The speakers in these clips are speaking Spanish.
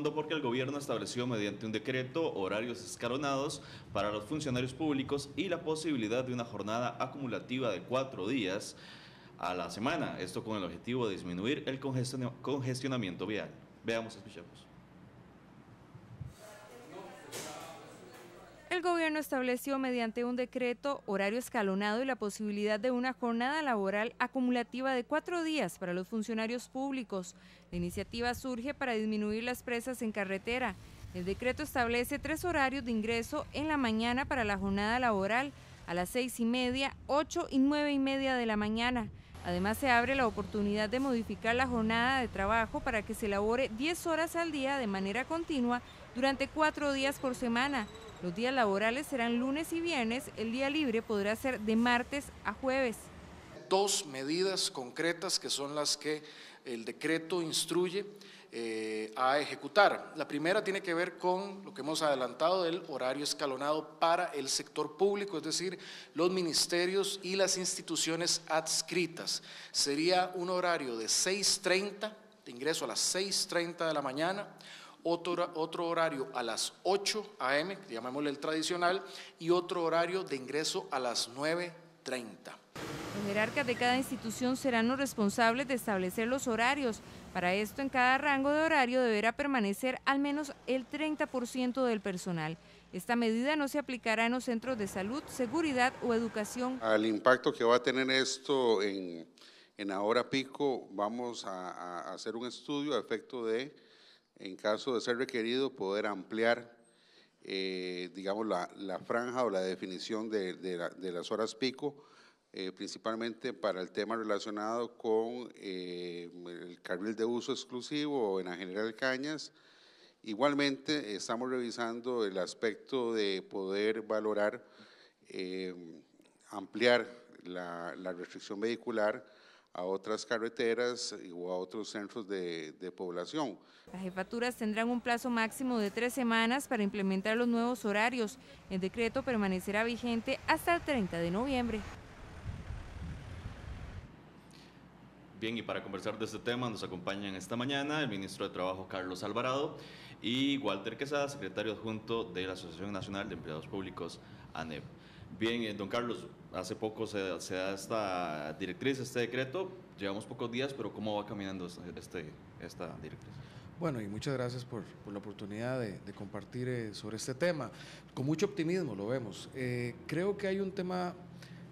fondo porque el gobierno estableció mediante un decreto horarios escalonados para los funcionarios públicos y la posibilidad de una jornada acumulativa de 4 días a la semana. Esto con el objetivo de disminuir el congestionamiento vial. Veamos, escuchemos. El gobierno estableció mediante un decreto horario escalonado y la posibilidad de una jornada laboral acumulativa de 4 días para los funcionarios públicos. La iniciativa surge para disminuir las presas en carretera. El decreto establece 3 horarios de ingreso en la mañana para la jornada laboral, a las 6:30, 8 y 9:30 de la mañana. Además, se abre la oportunidad de modificar la jornada de trabajo para que se labore 10 horas al día de manera continua durante 4 días por semana. Los días laborales serán lunes y viernes, el día libre podrá ser de martes a jueves. 2 medidas concretas que son las que el decreto instruye a ejecutar. La primera tiene que ver con lo que hemos adelantado del horario escalonado para el sector público, es decir, los ministerios y las instituciones adscritas. Sería un horario de 6:30, de ingreso a las 6:30 de la mañana, otro horario a las 8 a.m., llamémosle el tradicional, y otro horario de ingreso a las 9:30. Los jerarcas de cada institución serán los responsables de establecer los horarios. Para esto, en cada rango de horario deberá permanecer al menos el 30% del personal. Esta medida no se aplicará en los centros de salud, seguridad o educación. Al impacto que va a tener esto en la hora pico, vamos a hacer un estudio a efecto de, en caso de ser requerido, poder ampliar, digamos, la franja o la definición de las horas pico, principalmente para el tema relacionado con el carril de uso exclusivo en la General Cañas. Igualmente, estamos revisando el aspecto de poder valorar, ampliar la restricción vehicular a otras carreteras o a otros centros de población. Las jefaturas tendrán un plazo máximo de 3 semanas para implementar los nuevos horarios. El decreto permanecerá vigente hasta el 30 de noviembre. Bien, y para conversar de este tema nos acompañan esta mañana el ministro de Trabajo Carlos Alvarado y Walter Quesada, secretario adjunto de la Asociación Nacional de Empleados Públicos, ANEP. Bien, don Carlos, hace poco se da esta directriz, este decreto, llevamos pocos días, pero ¿cómo va caminando esta directriz? Bueno, y muchas gracias por la oportunidad de compartir sobre este tema. Con mucho optimismo lo vemos. Creo que hay un tema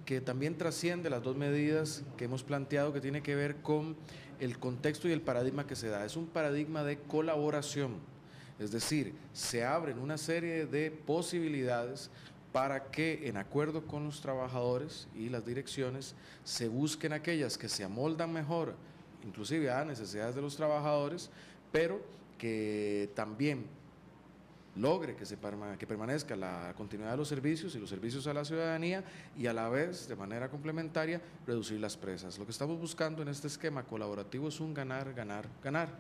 que también trasciende las 2 medidas que hemos planteado, que tiene que ver con el contexto y el paradigma que se da. Es un paradigma de colaboración, es decir, se abren una serie de posibilidades para que, en acuerdo con los trabajadores y las direcciones, se busquen aquellas que se amoldan mejor, inclusive a necesidades de los trabajadores, pero que también logre que permanezca la continuidad de los servicios y los servicios a la ciudadanía y a la vez, de manera complementaria, reducir las presas. Lo que estamos buscando en este esquema colaborativo es un ganar, ganar, ganar.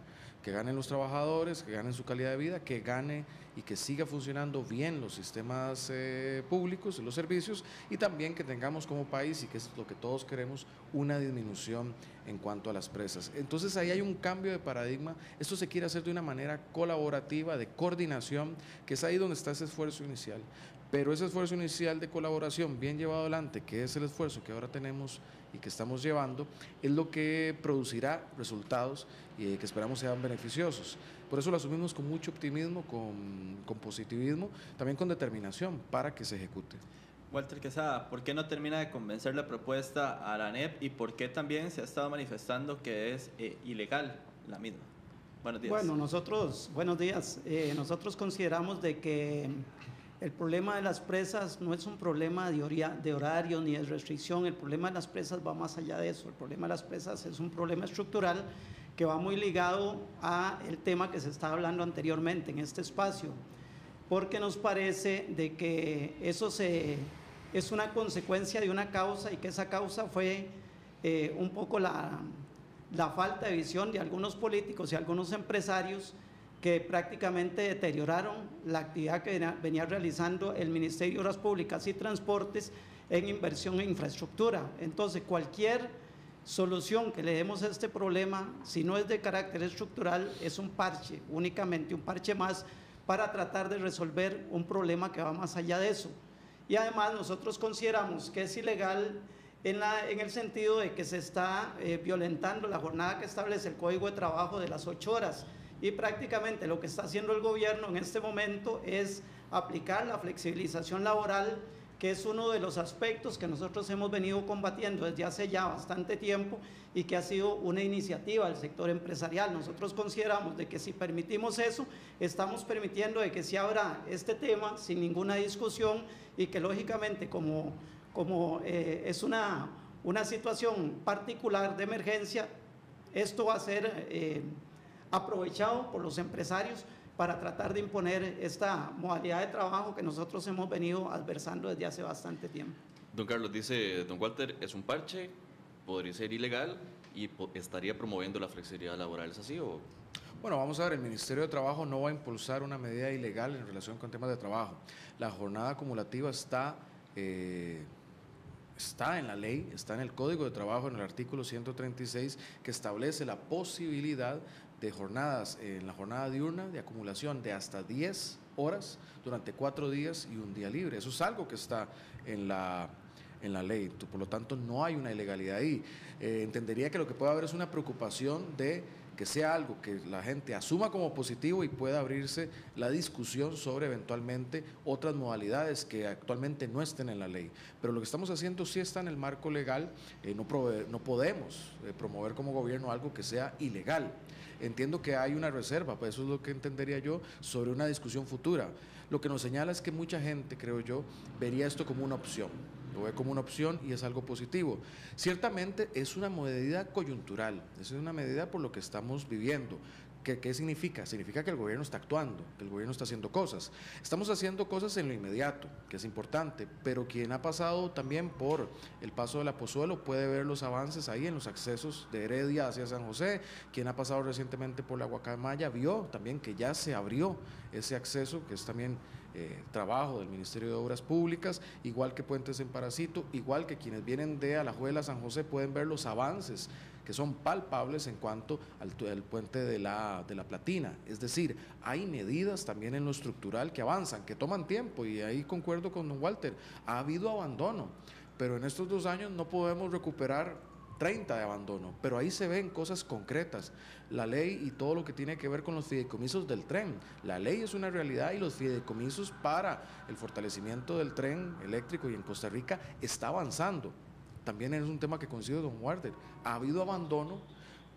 Que ganen los trabajadores, que ganen su calidad de vida, que gane y que siga funcionando bien los sistemas públicos y los servicios, y también que tengamos como país, y que es lo que todos queremos, una disminución en cuanto a las presas. Entonces ahí hay un cambio de paradigma. Esto se quiere hacer de una manera colaborativa, de coordinación, que es ahí donde está ese esfuerzo inicial. Pero ese esfuerzo inicial de colaboración bien llevado adelante, que es el esfuerzo que ahora tenemos y que estamos llevando, es lo que producirá resultados y que esperamos sean beneficiosos. Por eso lo asumimos con mucho optimismo, con positivismo, también con determinación para que se ejecute. Walter Quesada, ¿por qué no termina de convencer la propuesta a la ANEP y por qué también se ha estado manifestando que es ilegal la misma? Buenos días. Bueno, buenos días. Nosotros consideramos de que el problema de las presas no es un problema de horario ni de restricción. El problema de las presas va más allá de eso. El problema de las presas es un problema estructural que va muy ligado al tema que se estaba hablando anteriormente en este espacio, porque nos parece de que eso es una consecuencia de una causa, y que esa causa fue un poco la falta de visión de algunos políticos y algunos empresarios que prácticamente deterioraron la actividad que venía realizando el Ministerio de Obras Públicas y Transportes en inversión en infraestructura. Entonces, cualquier solución que le demos a este problema, si no es de carácter estructural, es un parche, únicamente un parche más para tratar de resolver un problema que va más allá de eso. Y además nosotros consideramos que es ilegal en el sentido de que se está violentando la jornada que establece el Código de Trabajo de las 8 horas, y prácticamente lo que está haciendo el gobierno en este momento es aplicar la flexibilización laboral, que es uno de los aspectos que nosotros hemos venido combatiendo desde hace ya bastante tiempo y que ha sido una iniciativa del sector empresarial. Nosotros consideramos de que si permitimos eso, estamos permitiendo de que se abra este tema sin ninguna discusión, y que lógicamente como es una situación particular de emergencia, esto va a ser aprovechado por los empresarios para tratar de imponer esta modalidad de trabajo que nosotros hemos venido adversando desde hace bastante tiempo. Don Carlos, dice don Walter, es un parche, podría ser ilegal y estaría promoviendo la flexibilidad laboral, ¿es así o...? Bueno, vamos a ver, el Ministerio de Trabajo no va a impulsar una medida ilegal en relación con temas de trabajo. La jornada acumulativa está en la ley, está en el Código de Trabajo, en el artículo 136, que establece la posibilidad de jornadas, en la jornada diurna, de acumulación de hasta 10 horas durante 4 días y un día libre. Eso es algo que está en la ley, por lo tanto no hay una ilegalidad ahí. Entendería que lo que puede haber es una preocupación de que sea algo que la gente asuma como positivo y pueda abrirse la discusión sobre eventualmente otras modalidades que actualmente no estén en la ley. Pero lo que estamos haciendo sí está en el marco legal, no podemos promover como gobierno algo que sea ilegal. Entiendo que hay una reserva, pues eso es lo que entendería yo, sobre una discusión futura. Lo que nos señala es que mucha gente, creo yo, vería esto como una opción. Lo ve como una opción y es algo positivo. Ciertamente es una medida coyuntural, es una medida por lo que estamos viviendo. ¿Qué significa? Significa que el gobierno está actuando, que el gobierno está haciendo cosas. Estamos haciendo cosas en lo inmediato, que es importante, pero quien ha pasado también por el paso de la Pozuelo puede ver los avances ahí en los accesos de Heredia hacia San José. Quien ha pasado recientemente por la Guacamaya vio también que ya se abrió ese acceso, que es también trabajo del Ministerio de Obras Públicas, igual que Puentes en Paracito, igual que quienes vienen de Alajuela, San José, pueden ver los avances que son palpables en cuanto al puente de la Platina. Es decir, hay medidas también en lo estructural que avanzan, que toman tiempo, y ahí concuerdo con don Walter, ha habido abandono, pero en estos 2 años no podemos recuperar 30 de abandono, pero ahí se ven cosas concretas. La ley y todo lo que tiene que ver con los fideicomisos del tren. La ley es una realidad y los fideicomisos para el fortalecimiento del tren eléctrico y en Costa Rica está avanzando. También es un tema que coincide don Walter. Ha habido abandono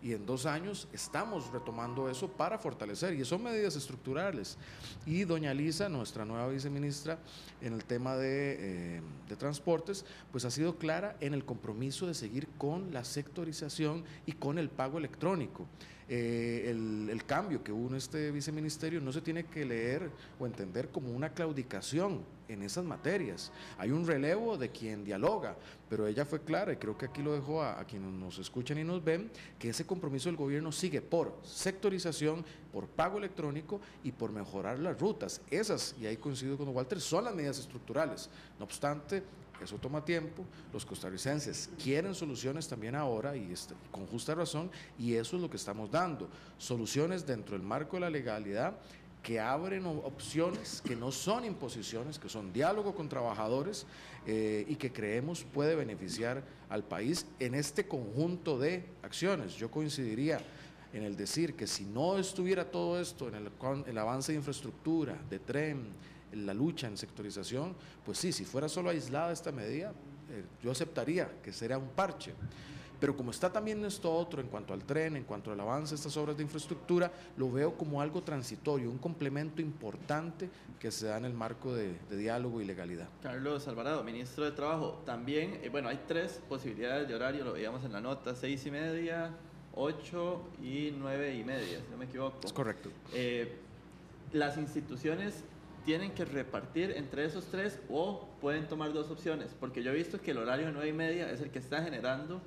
y en 2 años estamos retomando eso para fortalecer, y son medidas estructurales. Y doña Lisa, nuestra nueva viceministra en el tema de transportes, pues ha sido clara en el compromiso de seguir con la sectorización y con el pago electrónico. El cambio que hubo en este viceministerio no se tiene que leer o entender como una claudicación en esas materias. Hay un relevo de quien dialoga, pero ella fue clara, y creo que aquí lo dejó a quienes nos escuchan y nos ven, que ese compromiso del gobierno sigue por sectorización, por pago electrónico y por mejorar las rutas. Esas, y ahí coincido con Walter, son las medidas estructurales. No obstante, eso toma tiempo, los costarricenses quieren soluciones también ahora, y con justa razón, y eso es lo que estamos dando, soluciones dentro del marco de la legalidad, que abren opciones, que no son imposiciones, que son diálogo con trabajadores, y que creemos puede beneficiar al país en este conjunto de acciones. Yo coincidiría en el decir que si no estuviera todo esto, en el avance de infraestructura, de tren, la lucha en sectorización, pues sí, si fuera solo aislada esta medida, yo aceptaría que sería un parche. Pero como está también esto otro en cuanto al tren, en cuanto al avance de estas obras de infraestructura, lo veo como algo transitorio, un complemento importante que se da en el marco de diálogo y legalidad. Carlos Alvarado, ministro de Trabajo, también, bueno, hay 3 posibilidades de horario, lo veíamos en la nota, 6:30, 8 y 9:30, si no me equivoco. Es correcto. Las instituciones tienen que repartir entre esos 3 o pueden tomar 2 opciones, porque yo he visto que el horario de 9:30 es el que está generando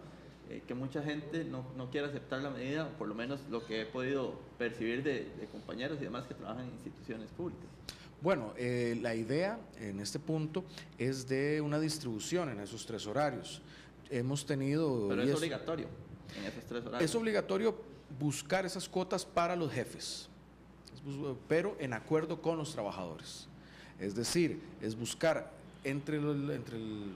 que mucha gente no quiera aceptar la medida, o por lo menos lo que he podido percibir de compañeros y demás que trabajan en instituciones públicas. Bueno, la idea en este punto es de una distribución en esos 3 horarios. hemos tenido... Pero es obligatorio en esos 3 horarios. Es obligatorio buscar esas cuotas para los jefes, pero en acuerdo con los trabajadores. Es decir, es buscar entre el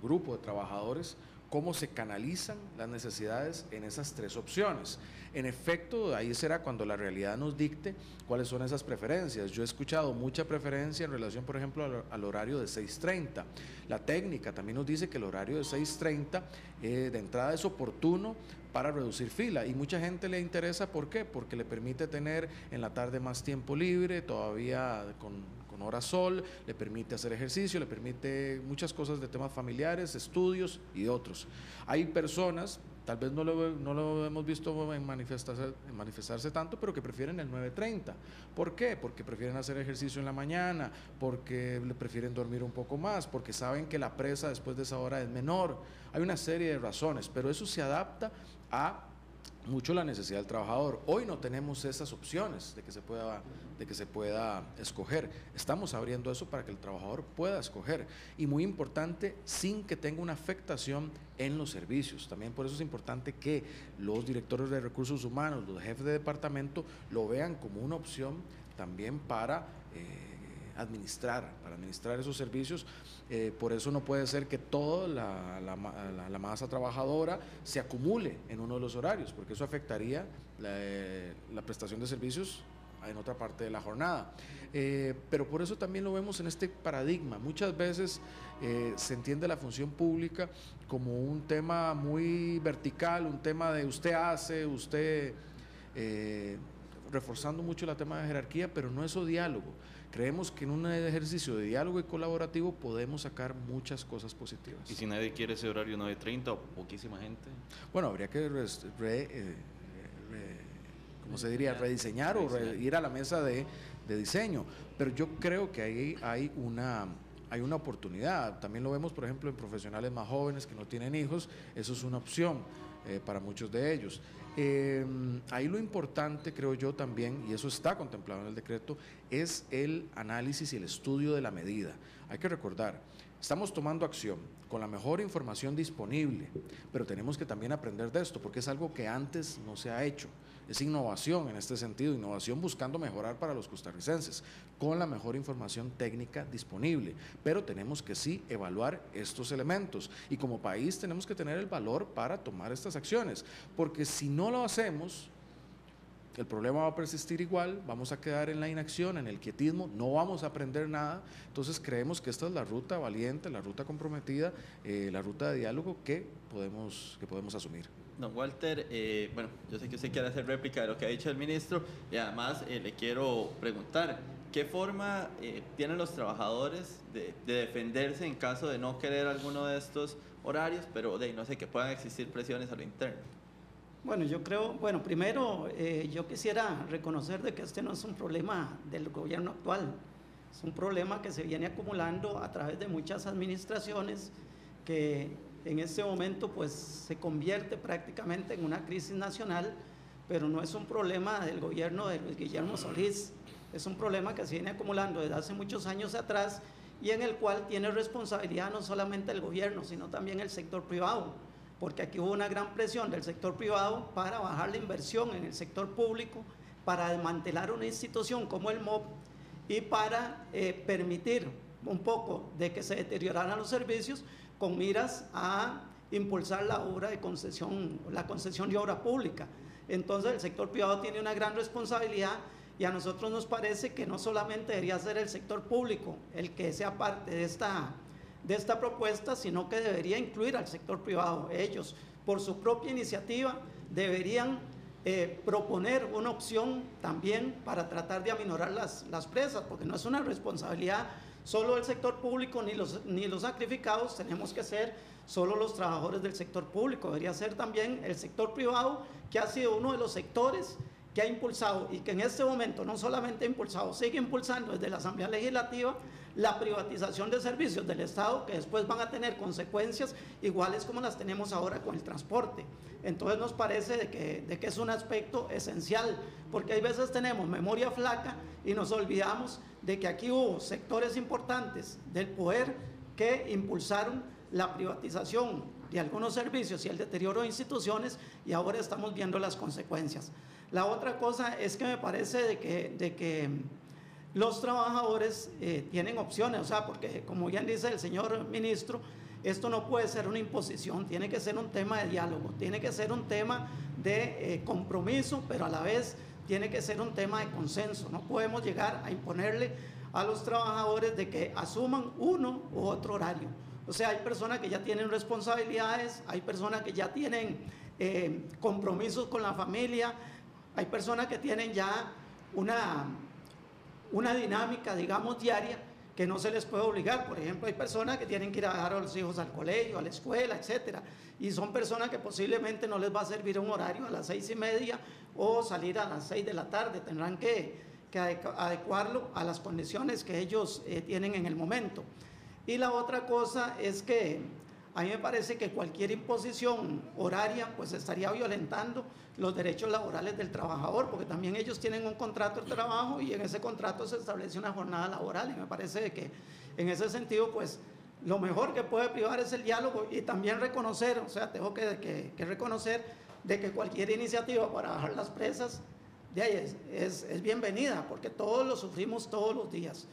grupo de trabajadores cómo se canalizan las necesidades en esas 3 opciones. En efecto, ahí será cuando la realidad nos dicte cuáles son esas preferencias. Yo he escuchado mucha preferencia en relación, por ejemplo, al horario de 6:30. La técnica también nos dice que el horario de 6:30 de entrada es oportuno para reducir fila, y mucha gente le interesa. ¿Por qué? Porque le permite tener en la tarde más tiempo libre, todavía con hora sol, le permite hacer ejercicio, le permite muchas cosas de temas familiares, estudios y otros. Hay personas, tal vez no lo hemos visto en manifestarse tanto, pero que prefieren el 9:30. ¿Por qué? Porque prefieren hacer ejercicio en la mañana, porque le prefieren dormir un poco más, porque saben que la presa después de esa hora es menor. Hay una serie de razones, pero eso se adapta a mucho la necesidad del trabajador. Hoy no tenemos esas opciones de que se pueda escoger. Estamos abriendo eso para que el trabajador pueda escoger, y muy importante, sin que tenga una afectación en los servicios. También por eso es importante que los directores de recursos humanos, los jefes de departamento, lo vean como una opción también para administrar esos servicios. Por eso no puede ser que toda la masa trabajadora se acumule en uno de los horarios, porque eso afectaría la prestación de servicios en otra parte de la jornada. Pero por eso también lo vemos en este paradigma. Muchas veces se entiende la función pública como un tema muy vertical, un tema de usted hace, usted, reforzando mucho el tema de jerarquía, pero no es eso diálogo. Creemos que en un ejercicio de diálogo y colaborativo podemos sacar muchas cosas positivas. ¿Y si nadie quiere ese horario 9:30 o poquísima gente? Bueno, habría que ¿cómo se diría? Rediseñar o ir a la mesa de diseño. Pero yo creo que ahí hay una oportunidad. También lo vemos, por ejemplo, en profesionales más jóvenes que no tienen hijos. Eso es una opción para muchos de ellos. Ahí lo importante, creo yo también, y eso está contemplado en el decreto, es el análisis y el estudio de la medida. Hay que recordar, estamos tomando acción con la mejor información disponible, pero tenemos que también aprender de esto, porque es algo que antes no se ha hecho. Es innovación en este sentido, innovación buscando mejorar para los costarricenses, con la mejor información técnica disponible. Pero tenemos que sí evaluar estos elementos, y como país tenemos que tener el valor para tomar estas acciones, porque si no lo hacemos, el problema va a persistir igual, vamos a quedar en la inacción, en el quietismo, no vamos a aprender nada. Entonces creemos que esta es la ruta valiente, la ruta comprometida, la ruta de diálogo que podemos asumir. Don Walter, bueno, yo sé que usted quiere hacer réplica de lo que ha dicho el ministro, y además le quiero preguntar, ¿qué forma tienen los trabajadores de defenderse en caso de no querer alguno de estos horarios, pero no sé, que puedan existir presiones a lo interno? Bueno, yo creo, primero yo quisiera reconocer de que este no es un problema del gobierno actual, es un problema que se viene acumulando a través de muchas administraciones, que en este momento pues se convierte prácticamente en una crisis nacional, pero no es un problema del gobierno de Luis Guillermo Solís, es un problema que se viene acumulando desde hace muchos años atrás, y en el cual tiene responsabilidad no solamente el gobierno, sino también el sector privado, porque aquí hubo una gran presión del sector privado para bajar la inversión en el sector público, para desmantelar una institución como el MOP y para permitir un poco de que se deterioraran los servicios con miras a impulsar la obra de concesión, la concesión de obra pública. Entonces el sector privado tiene una gran responsabilidad, y a nosotros nos parece que no solamente debería ser el sector público el que sea parte de esta propuesta, sino que debería incluir al sector privado. Ellos, por su propia iniciativa, deberían proponer una opción también para tratar de aminorar las presas, porque no es una responsabilidad solo del sector público ni los sacrificados, tenemos que ser solo los trabajadores del sector público, debería ser también el sector privado, que ha sido uno de los sectores que ha impulsado, y que en este momento no solamente ha impulsado, sigue impulsando desde la Asamblea Legislativa la privatización de servicios del Estado, que después van a tener consecuencias iguales como las tenemos ahora con el transporte. Entonces nos parece de que es un aspecto esencial, porque hay veces tenemos memoria flaca y nos olvidamos de que aquí hubo sectores importantes del poder que impulsaron la privatización de algunos servicios y el deterioro de instituciones, y ahora estamos viendo las consecuencias. La otra cosa es que me parece de que los trabajadores tienen opciones, o sea, porque como bien dice el señor ministro, esto no puede ser una imposición, tiene que ser un tema de diálogo, tiene que ser un tema de compromiso, pero a la vez tiene que ser un tema de consenso. No podemos llegar a imponerle a los trabajadores de que asuman uno u otro horario. O sea, hay personas que ya tienen responsabilidades, hay personas que ya tienen compromisos con la familia, hay personas que tienen ya una dinámica, digamos, diaria, que no se les puede obligar. Por ejemplo, hay personas que tienen que ir a dejar a los hijos al colegio, a la escuela, etcétera, y son personas que posiblemente no les va a servir un horario a las 6:30 o salir a las 6 de la tarde, tendrán que adecuarlo a las condiciones que ellos tienen en el momento. Y la otra cosa es que a mí me parece que cualquier imposición horaria pues estaría violentando los derechos laborales del trabajador, porque también ellos tienen un contrato de trabajo y en ese contrato se establece una jornada laboral, y me parece que en ese sentido pues lo mejor que puede privar es el diálogo, y también reconocer, o sea, tengo que reconocer de que cualquier iniciativa para bajar las presas de ahí es bienvenida, porque todos lo sufrimos todos los días.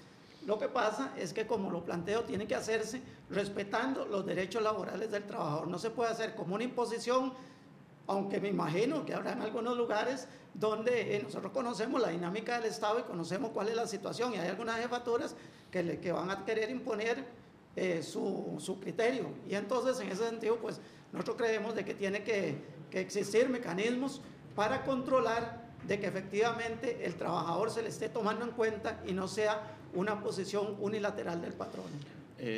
Lo que pasa es que, como lo planteo, tiene que hacerse respetando los derechos laborales del trabajador. No se puede hacer como una imposición, aunque me imagino que habrá en algunos lugares donde nosotros conocemos la dinámica del Estado y conocemos cuál es la situación, y hay algunas jefaturas que van a querer imponer su criterio. Y entonces, en ese sentido, pues nosotros creemos de que tiene que existir mecanismos para controlar de que efectivamente el trabajador se le esté tomando en cuenta y no sea una posición unilateral del patrón.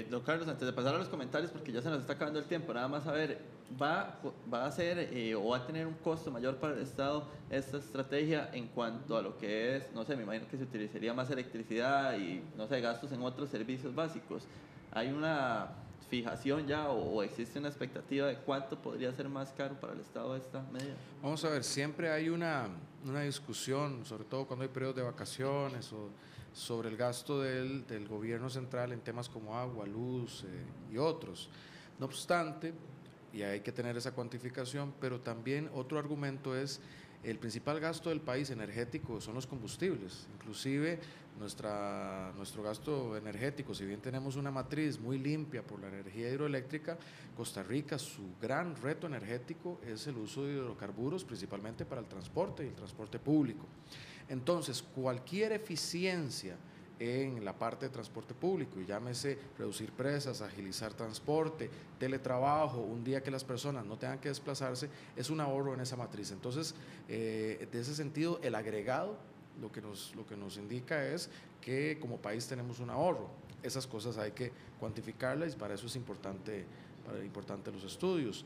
Don Carlos, antes de pasar a los comentarios, porque ya se nos está acabando el tiempo, nada más a ver, ¿va a ser o va a tener un costo mayor para el Estado esta estrategia en cuanto a lo que es, no sé, me imagino que se utilizaría más electricidad y, no sé, gastos en otros servicios básicos? ¿Hay una fijación ya o existe una expectativa de cuánto podría ser más caro para el Estado esta medida? Vamos a ver, siempre hay una discusión, sobre todo cuando hay periodos de vacaciones o sobre el gasto del gobierno central en temas como agua, luz y otros. No obstante, y hay que tener esa cuantificación, pero también otro argumento es el principal gasto del país energético son los combustibles. Inclusive nuestro gasto energético, si bien tenemos una matriz muy limpia por la energía hidroeléctrica, Costa Rica, su gran reto energético es el uso de hidrocarburos, principalmente para el transporte y el transporte público. Entonces, cualquier eficiencia en la parte de transporte público, y llámese reducir presas, agilizar transporte, teletrabajo, un día que las personas no tengan que desplazarse, es un ahorro en esa matriz. Entonces, de ese sentido, el agregado lo que nos indica es que como país tenemos un ahorro. Esas cosas hay que cuantificarlas y para eso es importante los estudios.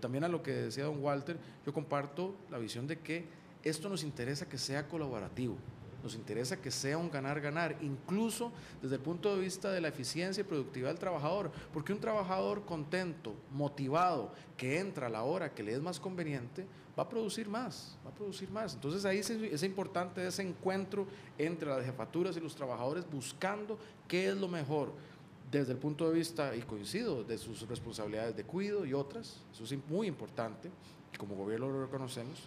También a lo que decía don Walter, yo comparto la visión de que esto nos interesa que sea colaborativo, nos interesa que sea un ganar-ganar, incluso desde el punto de vista de la eficiencia y productividad del trabajador, porque un trabajador contento, motivado, que entra a la hora que le es más conveniente, va a producir más. Entonces ahí es importante ese encuentro entre las jefaturas y los trabajadores buscando qué es lo mejor desde el punto de vista, y coincido, de sus responsabilidades de cuidado y otras, eso es muy importante, y como gobierno lo reconocemos,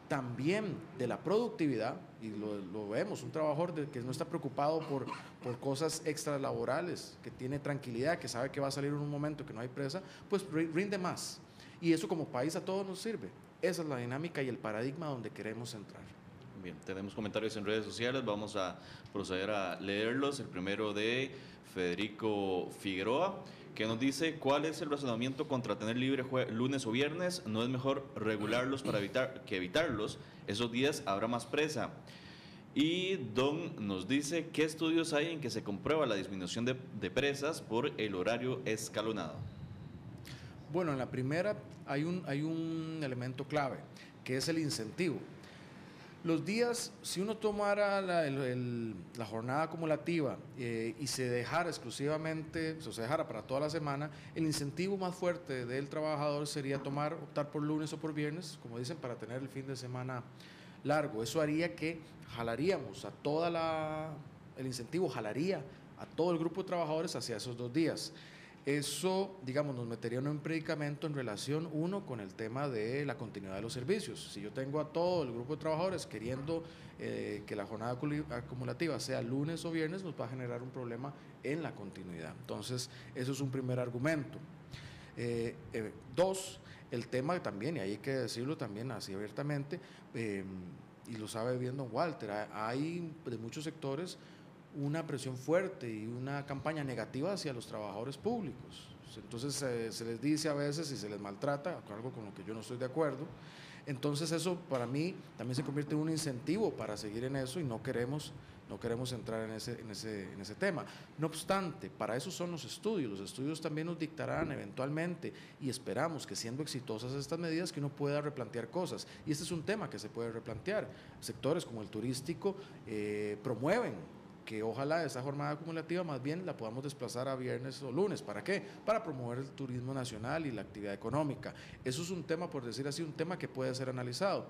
también de la productividad, y lo vemos, un trabajador que no está preocupado por cosas extralaborales, que tiene tranquilidad, que sabe que va a salir en un momento que no hay presa, pues rinde más. Y eso como país a todos nos sirve. Esa es la dinámica y el paradigma donde queremos entrar. Bien, tenemos comentarios en redes sociales, vamos a proceder a leerlos. El primero de Federico Figueroa, que nos dice: ¿cuál es el razonamiento contra tener libre lunes o viernes? ¿No es mejor regularlos para evitarlos? Esos días habrá más presa. Y Don nos dice: ¿qué estudios hay en que se comprueba la disminución de presas por el horario escalonado? Bueno, en la primera hay un elemento clave, que es el incentivo. Los días, si uno tomara la jornada acumulativa y se dejara exclusivamente, o se dejara para toda la semana, el incentivo más fuerte del trabajador sería optar por lunes o por viernes, como dicen, para tener el fin de semana largo. Eso haría que jalaríamos el incentivo jalaría a todo el grupo de trabajadores hacia esos 2 días. Eso, digamos, nos metería en un predicamento en relación, uno, con el tema de la continuidad de los servicios. Si yo tengo a todo el grupo de trabajadores queriendo que la jornada acumulativa sea lunes o viernes, nos va a generar un problema en la continuidad. Entonces, eso es un primer argumento. Dos, el tema también, y hay que decirlo también así abiertamente, y lo sabe bien don Walter, hay de muchos sectores una presión fuerte y una campaña negativa hacia los trabajadores públicos. Entonces se les dice a veces y se les maltrata, algo con lo que yo no estoy de acuerdo. Entonces eso para mí también se convierte en un incentivo para seguir en eso y no queremos entrar en ese tema. No obstante, para eso son los estudios también nos dictarán eventualmente y esperamos que siendo exitosas estas medidas que uno pueda replantear cosas. Y este es un tema que se puede replantear. Sectores como el turístico promueven que ojalá esa jornada acumulativa más bien la podamos desplazar a viernes o lunes. ¿Para qué? Para promover el turismo nacional y la actividad económica. Eso es un tema, por decir así, un tema que puede ser analizado.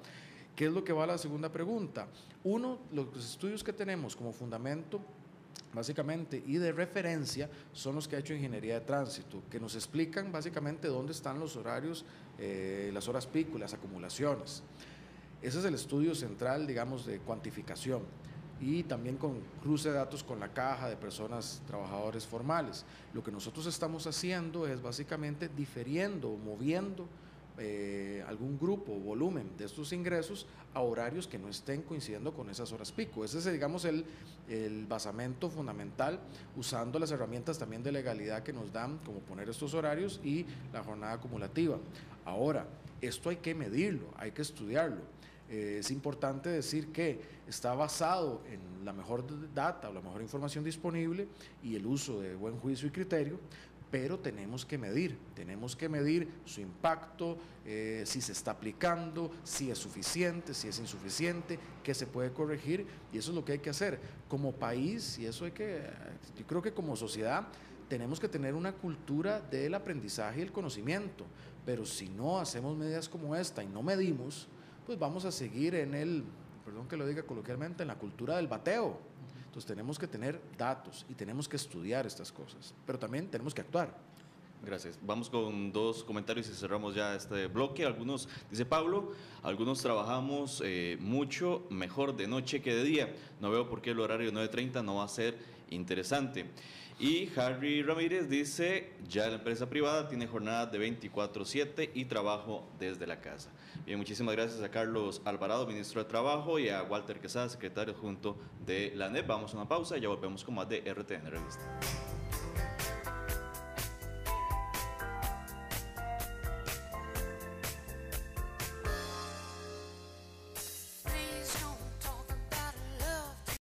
¿Qué es lo que va a la segunda pregunta? Uno, los estudios que tenemos como fundamento, básicamente, y de referencia, son los que ha hecho Ingeniería de Tránsito, que nos explican básicamente dónde están los horarios, las horas pico y las acumulaciones. Ese es el estudio central, digamos, de cuantificación. Y también con cruce de datos con la caja de personas, trabajadores formales. Lo que nosotros estamos haciendo es básicamente diferiendo o moviendo algún grupo o volumen de estos ingresos a horarios que no estén coincidiendo con esas horas pico. Ese es, digamos, el basamento fundamental, usando las herramientas también de legalidad que nos dan, como poner estos horarios y la jornada acumulativa. Ahora, esto hay que medirlo, hay que estudiarlo. Es importante decir que está basado en la mejor data o la mejor información disponible y el uso de buen juicio y criterio, pero tenemos que medir su impacto, si se está aplicando, si es suficiente, si es insuficiente, qué se puede corregir, y eso es lo que hay que hacer como país, y eso yo creo que como sociedad tenemos que tener una cultura del aprendizaje y el conocimiento, pero si no hacemos medidas como esta y no medimos, pues vamos a seguir perdón que lo diga coloquialmente, en la cultura del bateo. Entonces tenemos que tener datos y tenemos que estudiar estas cosas, pero también tenemos que actuar. Gracias. Vamos con dos comentarios y cerramos ya este bloque. Dice Pablo, algunos trabajamos mucho mejor de noche que de día. No veo por qué el horario 9:30 no va a ser interesante. Y Harry Ramírez dice, ya la empresa privada tiene jornadas de 24/7 y trabajo desde la casa. Bien, muchísimas gracias a Carlos Alvarado, ministro de Trabajo, y a Walter Quesada, secretario adjunto de la ANEP. Vamos a una pausa y ya volvemos con más de RTN Revista.